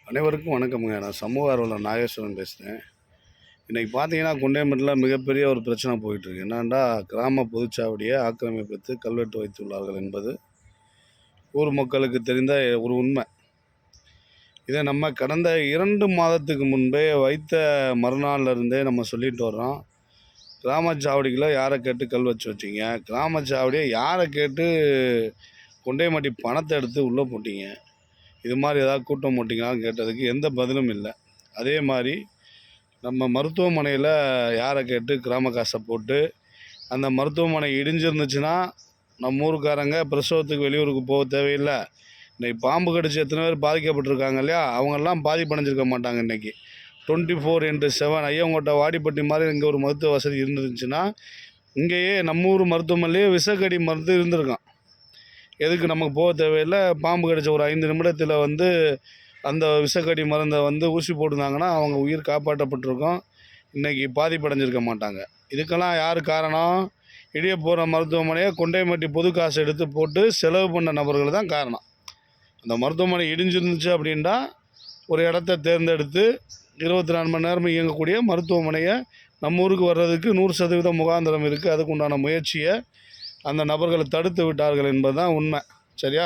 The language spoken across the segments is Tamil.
அனைவருக்கும் வணக்கமுங்க. நான் சமூக ஆர்வலர் நாகேஸ்வரன் பேசுகிறேன். இன்றைக்கி பார்த்தீங்கன்னா, குண்டேம்பட்டில் மிகப்பெரிய ஒரு பிரச்சனை போயிட்டுருக்கு. என்னென்னா, கிராம பொதுச்சாவடியை ஆக்கிரமிப்பித்து கல்வெட்டு வைத்துள்ளார்கள் என்பது ஊர் மக்களுக்கு தெரிந்த ஒரு உண்மை. இதை நம்ம கடந்த 2 மாதத்துக்கு முன்பே வைத்த மறுநாள்லேருந்தே நம்ம சொல்லிட்டு வர்றோம். கிராம சாவடிகளை யாரை கேட்டு கல் வச்சு வச்சிங்க, கிராம சாவடியை யாரை கேட்டு குண்டையம்பட்டி பணத்தை எடுத்து உள்ளே போட்டிங்க, இது மாதிரி ஏதாவது கூட்டம் போட்டிங்களான்னு கேட்டதுக்கு எந்த பதிலும் இல்லை. அதே மாதிரி நம்ம மருத்துவமனையில் யாரை கேட்டு கிராம காசை போட்டு அந்த மருத்துவமனை இடிஞ்சிருந்துச்சுன்னா நம்ம ஊருக்காரங்க பிரசவத்துக்கு வெளியூருக்கு போக தேவையில்லை. இன்றைக்கி பாம்பு கடிச்சு எத்தனை பேர் பாதிக்கப்பட்டிருக்காங்க இல்லையா, அவங்கெல்லாம் பாதிப்படைஞ்சிருக்க மாட்டாங்க. இன்றைக்கி 24/7 ஐயங்கோட்டை வாடிப்பட்டி மாதிரி இங்கே ஒரு மருத்துவ வசதி இருந்துச்சுன்னா இங்கேயே நம்ம ஊர் மருத்துவமனையிலேயே விஷக்கடி மருந்து இருந்திருக்கான். எதுக்கு நமக்கு போக தேவையில்லை. பாம்பு கடிச்ச ஒரு 5 நிமிடத்தில் அந்த விஷக்கடி மருந்தை ஊசி போட்டிருந்தாங்கன்னா அவங்க உயிர் காப்பாற்றப்பட்டிருக்கும். இன்றைக்கி பாதிப்படைஞ்சிருக்க மாட்டாங்க. இதுக்கெல்லாம் யார் காரணம்? இடிய போகிற மருத்துவமனையை குண்டையம்பட்டி பொது காசு எடுத்து போட்டு செலவு பண்ண நபர்கள் தான் காரணம். அந்த மருத்துவமனை இடிஞ்சிருந்துச்சு அப்படின்ட்டா ஒரு இடத்த தேர்ந்தெடுத்து 24 மணி நேரம் இயங்கக்கூடிய மருத்துவமனையை நம்ம ஊருக்கு வர்றதுக்கு 100% முகாந்திரம் இருக்குது. அதுக்கு உண்டான முயற்சியை அந்த நபர்களை தடுத்து விட்டார்கள் என்பது தான் உண்மை. சரியா?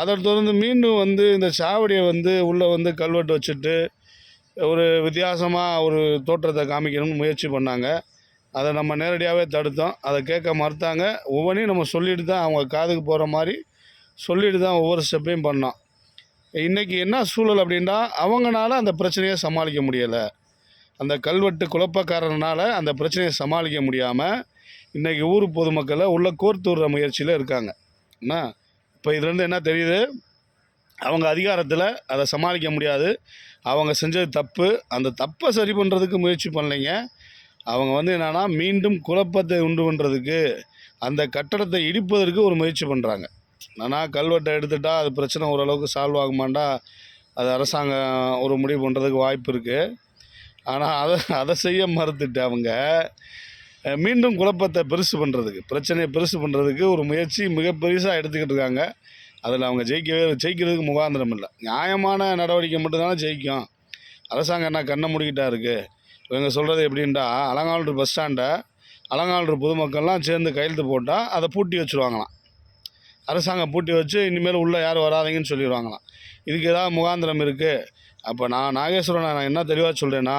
அதை தொடர்ந்து மீண்டும் இந்த சாவடியை உள்ளே கல்வெட்டு வச்சுட்டு ஒரு வித்தியாசமாக ஒரு தோற்றத்தை காமிக்கணும்னு முயற்சி பண்ணாங்க. அதை நம்ம நேரடியாகவே தடுத்தோம். அதை கேட்க மறுத்தாங்க. ஒவ்வொன்றையும் நம்ம சொல்லிட்டு தான், அவங்க காதுக்கு போகிற மாதிரி சொல்லிட்டு தான் ஒவ்வொரு ஸ்டெப்பையும் பண்ணோம். இன்றைக்கி என்ன சூழல் அப்படின்னா, அவங்களால அந்த பிரச்சனையை சமாளிக்க முடியலை. அந்த கல்வெட்டு குழப்பக்காரனால் அந்த பிரச்சனையை சமாளிக்க முடியாமல் இன்றைக்கி ஊர் பொதுமக்களை உள்ளே கோர்த்து விடுற முயற்சியில் இருக்காங்க. என்ன இப்போ இதுலேருந்து என்ன தெரியுது? அவங்க அதிகாரத்தில் அதை சமாளிக்க முடியாது. அவங்க செஞ்சது தப்பு. அந்த தப்பை சரி பண்ணுறதுக்கு முயற்சி பண்ணலைங்க. அவங்க என்னென்னா, மீண்டும் குழப்பத்தை உண்டு பண்ணுறதுக்கு, அந்த கட்டடத்தை இடிப்பதற்கு ஒரு முயற்சி பண்ணுறாங்க. என்னன்னா, கல்வெட்டை எடுத்துட்டால் அது பிரச்சனை ஓரளவுக்கு சால்வ் ஆகுமாண்டா, அது அரசாங்கம் ஒரு முடிவு பண்ணுறதுக்கு வாய்ப்பு இருக்குது. ஆனால் அதை செய்ய மறுத்துட்டு அவங்க மீண்டும் குழப்பத்தை பெருசு பண்ணுறதுக்கு, பிரச்சனையை பெருசு பண்ணுறதுக்கு ஒரு முயற்சி மிக பெருசாக எடுத்துக்கிட்டு இருக்காங்க. அதில் அவங்க ஜெயிக்கிறதுக்கு முகாந்திரம் இல்லை. நியாயமான நடவடிக்கை மட்டும்தானே ஜெயிக்கும். அரசாங்கம் என்ன கண்ணை மூடிக்கிட்டா இருக்குது? இவங்க சொல்கிறது எப்படின்ட்டா, அலங்காநல்லூர் பஸ் ஸ்டாண்டை அலங்காநல்லூர் பொதுமக்கள்லாம் சேர்ந்து கையெழுத்து போட்டால் அதை பூட்டி வச்சுருவாங்களாம். அரசாங்கம் பூட்டி வச்சு இனிமேல் உள்ளே யாரும் வராதிங்கன்னு சொல்லிடுவாங்களாம். இதுக்கு ஏதாவது முகாந்திரம் இருக்குது? அப்போ நான் நாகேஸ்வரன் என்ன தெளிவாக சொல்கிறேன்னா,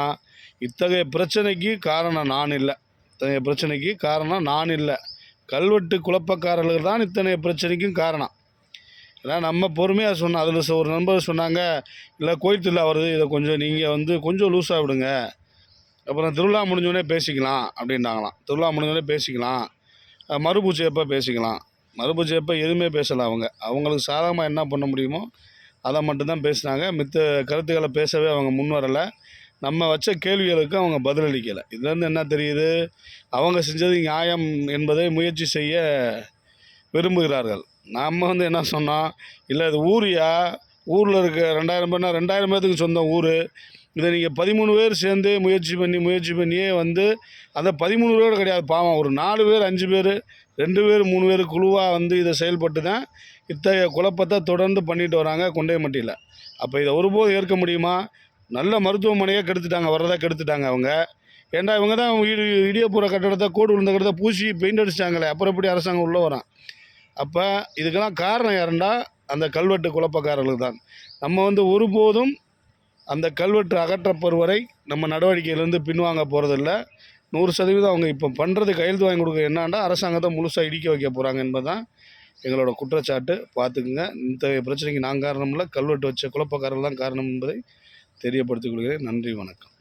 இத்தகைய பிரச்சனைக்கு காரணம் நான் இல்லை. இத்தகைய பிரச்சனைக்கு காரணம் நான் இல்லை. கல்வெட்டு குழப்பக்காரர்கள் தான் இத்தனை பிரச்சனைக்கும் காரணம். ஏன்னா நம்ம பொறுமையாக சொன்னோம். அதில் ஒரு நண்பர் சொன்னாங்க, இல்லை கோயில் திருவிழா வருது, இதை கொஞ்சம் நீங்கள் கொஞ்சம் லூஸாக விடுங்க, அப்புறம் திருவிழா முடிஞ்சோடனே பேசிக்கலாம் அப்படின்ட்டாங்களாம். திருவிழா முடிஞ்சோடனே பேசிக்கலாம், மறுபூச்சி எப்போ பேசிக்கலாம். மறுபூச்சி எப்போ எதுவுமே பேசலை. அவங்களுக்கு சாதகமாக என்ன பண்ண முடியுமோ அதை மட்டும்தான் பேசினாங்க. மித்த கருத்துக்களை பேசவே அவங்க முன் வரலை. நம்ம வச்ச கேள்விகளுக்கு அவங்க பதிலளிக்கலை. இதுலேருந்து என்ன தெரியுது? அவங்க செஞ்சது நியாயம் என்பதை முயற்சி செய்ய விரும்புகிறார்கள். நம்ம என்ன சொன்னோம்? இல்லை இது ஊரியா, ஊரில் இருக்க 2000 பேர்னா 2000 பேர்த்துக்கு சொந்த ஊர். இதை நீங்கள் 13 பேர் சேர்ந்து முயற்சி பண்ணியே அந்த 13 பேர் கிடையாது, பாவம் ஒரு 4 பேர் 5 பேர் 2 பேர் 3 பேர் குழுவாக இதை செயல்பட்டு தான் இத்தகைய குழப்பத்தை தொடர்ந்து பண்ணிட்டு வராங்க குண்டையம்பட்டியில். அப்போ இதை ஒருபோதும் ஏற்க முடியுமா? நல்ல மருத்துவமனையை கெடுத்துட்டாங்க, வர்றதை கெடுத்துட்டாங்க அவங்க. ஏன்டா இவங்க தான் இடிய போகிற கட்டடத்தை, கோடு விழுந்த கட்டடத்தை பூசி பெயிண்ட் அடிச்சிட்டாங்களே, அப்புறம் எப்படி அரசாங்கம் உள்ளே வரான்? அப்போ இதுக்கெல்லாம் காரணம் யாருண்டா? அந்த கல்வெட்டு குழப்பக்காரர்கள் தான். நம்ம ஒருபோதும் அந்த கல்வெட்டு அகற்றப்படுவரை நம்ம நடவடிக்கையிலேருந்து பின்வாங்க போகிறதில்ல. 100% அவங்க இப்போ பண்ணுறது கையெழுத்து வாங்கி கொடுக்க என்னாண்டா, அரசாங்கத்தை முழுசாக இடிக்க வைக்க போகிறாங்க என்பது தான் எங்களோட குற்றச்சாட்டு. பார்த்துக்குங்க. இந்த பிரச்சனைக்கு நான் காரணம் இல்லை, கல்வெட்டு வச்ச குழப்பக்காரர்கள் தான் காரணம் என்பதை தெரியப்படுத்திக் கொள்கிறேன். நன்றி, வணக்கம்.